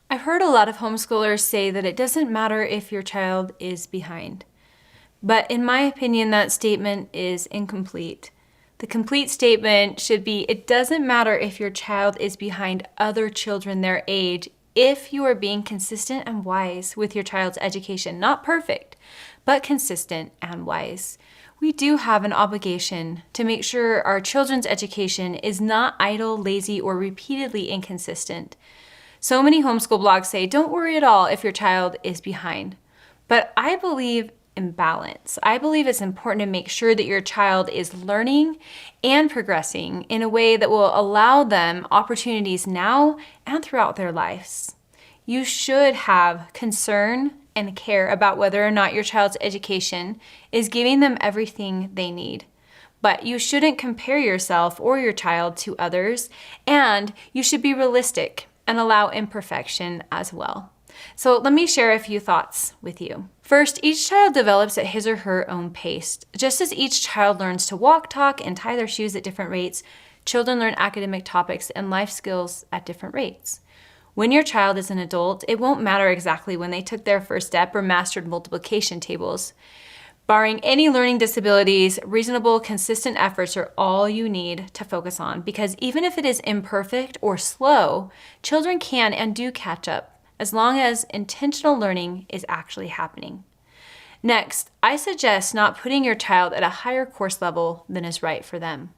I've heard a lot of homeschoolers say that it doesn't matter if your child is behind. But in my opinion, that statement is incomplete. The complete statement should be, it doesn't matter if your child is behind other children their age if you are being consistent and wise with your child's education. Not perfect, but consistent and wise. We do have an obligation to make sure our children's education is not idle, lazy, or repeatedly inconsistent. So many homeschool blogs say, don't worry at all if your child is behind. But I believe in balance. I believe it's important to make sure that your child is learning and progressing in a way that will allow them opportunities now and throughout their lives. You should have concern and care about whether or not your child's education is giving them everything they need. But you shouldn't compare yourself or your child to others, and you should be realistic and allow imperfection as well. So let me share a few thoughts with you. First, each child develops at his or her own pace. Just as each child learns to walk, talk, and tie their shoes at different rates, children learn academic topics and life skills at different rates. When your child is an adult, it won't matter exactly when they took their first step or mastered multiplication tables. Barring any learning disabilities, reasonable, consistent efforts are all you need to focus on, because even if it is imperfect or slow, children can and do catch up as long as intentional learning is actually happening. Next, I suggest not putting your child at a higher course level than is right for them.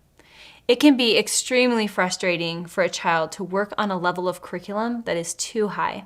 It can be extremely frustrating for a child to work on a level of curriculum that is too high.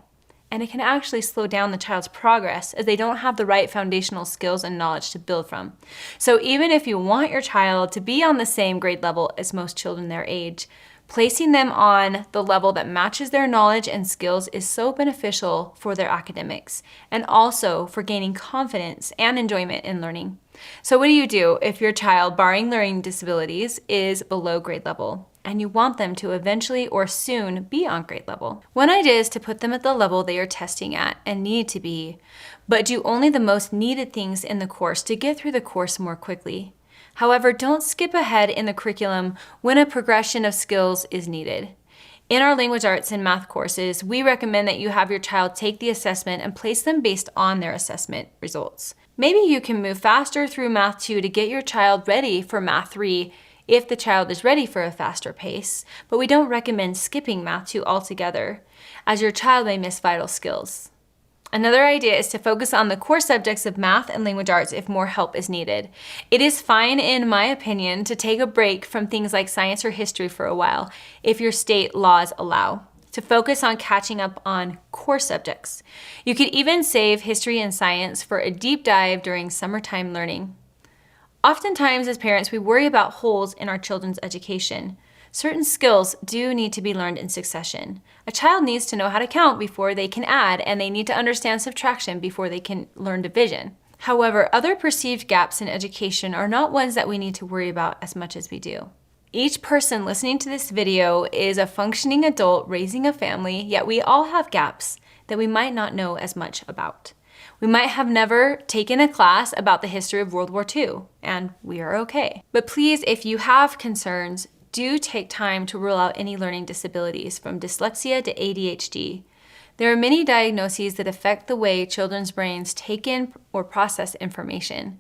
And it can actually slow down the child's progress as they don't have the right foundational skills and knowledge to build from. So even if you want your child to be on the same grade level as most children their age, placing them on the level that matches their knowledge and skills is so beneficial for their academics and also for gaining confidence and enjoyment in learning. So what do you do if your child, barring learning disabilities, is below grade level and you want them to eventually or soon be on grade level? One idea is to put them at the level they are testing at and need to be, but do only the most needed things in the course to get through the course more quickly. However, don't skip ahead in the curriculum when a progression of skills is needed. In our language arts and math courses, we recommend that you have your child take the assessment and place them based on their assessment results. Maybe you can move faster through Math 2 to get your child ready for Math 3 if the child is ready for a faster pace, but we don't recommend skipping Math 2 altogether, as your child may miss vital skills. Another idea is to focus on the core subjects of math and language arts if more help is needed. It is fine, in my opinion, to take a break from things like science or history for a while, if your state laws allow, to focus on catching up on core subjects. You could even save history and science for a deep dive during summertime learning. Oftentimes, as parents, we worry about holes in our children's education. Certain skills do need to be learned in succession. A child needs to know how to count before they can add, and they need to understand subtraction before they can learn division. However, other perceived gaps in education are not ones that we need to worry about as much as we do. Each person listening to this video is a functioning adult raising a family, yet we all have gaps that we might not know as much about. We might have never taken a class about the history of World War II, and we are okay. But please, if you have concerns, do take time to rule out any learning disabilities, from dyslexia to ADHD. There are many diagnoses that affect the way children's brains take in or process information.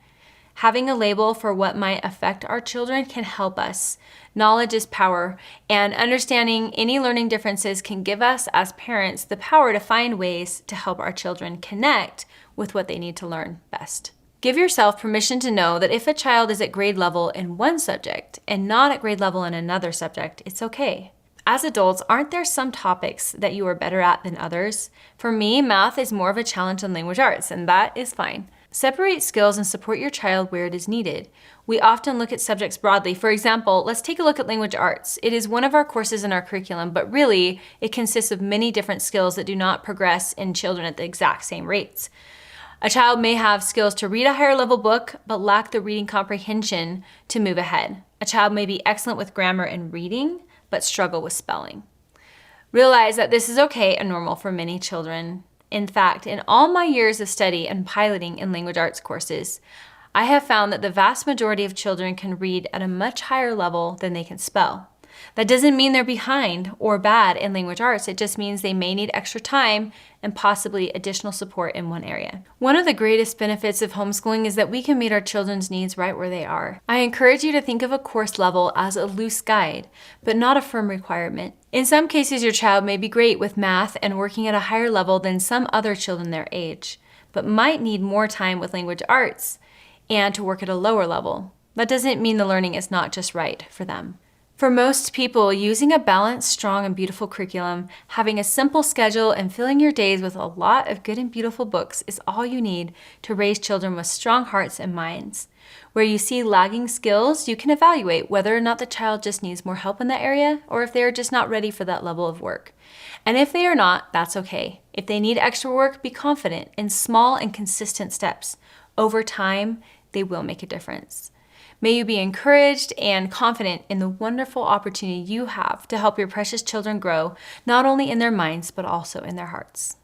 Having a label for what might affect our children can help us. Knowledge is power, and understanding any learning differences can give us, as parents, the power to find ways to help our children connect with what they need to learn best. Give yourself permission to know that if a child is at grade level in one subject and not at grade level in another subject, it's okay. As adults, aren't there some topics that you are better at than others? For me, math is more of a challenge than language arts, and that is fine. Separate skills and support your child where it is needed. We often look at subjects broadly. For example, let's take a look at language arts. It is one of our courses in our curriculum, but really, it consists of many different skills that do not progress in children at the exact same rates. A child may have skills to read a higher level book, but lack the reading comprehension to move ahead. A child may be excellent with grammar and reading, but struggle with spelling. Realize that this is okay and normal for many children. In fact, in all my years of study and piloting in language arts courses, I have found that the vast majority of children can read at a much higher level than they can spell. That doesn't mean they're behind or bad in language arts. It just means they may need extra time and possibly additional support in one area. One of the greatest benefits of homeschooling is that we can meet our children's needs right where they are. I encourage you to think of a course level as a loose guide, but not a firm requirement. In some cases, your child may be great with math and working at a higher level than some other children their age, but might need more time with language arts and to work at a lower level. That doesn't mean the learning is not just right for them. For most people, using a balanced, strong, and beautiful curriculum, having a simple schedule, and filling your days with a lot of good and beautiful books is all you need to raise children with strong hearts and minds. Where you see lagging skills, you can evaluate whether or not the child just needs more help in that area or if they are just not ready for that level of work. And if they are not, that's okay. If they need extra work, be confident in small and consistent steps. Over time, they will make a difference. May you be encouraged and confident in the wonderful opportunity you have to help your precious children grow, not only in their minds, but also in their hearts.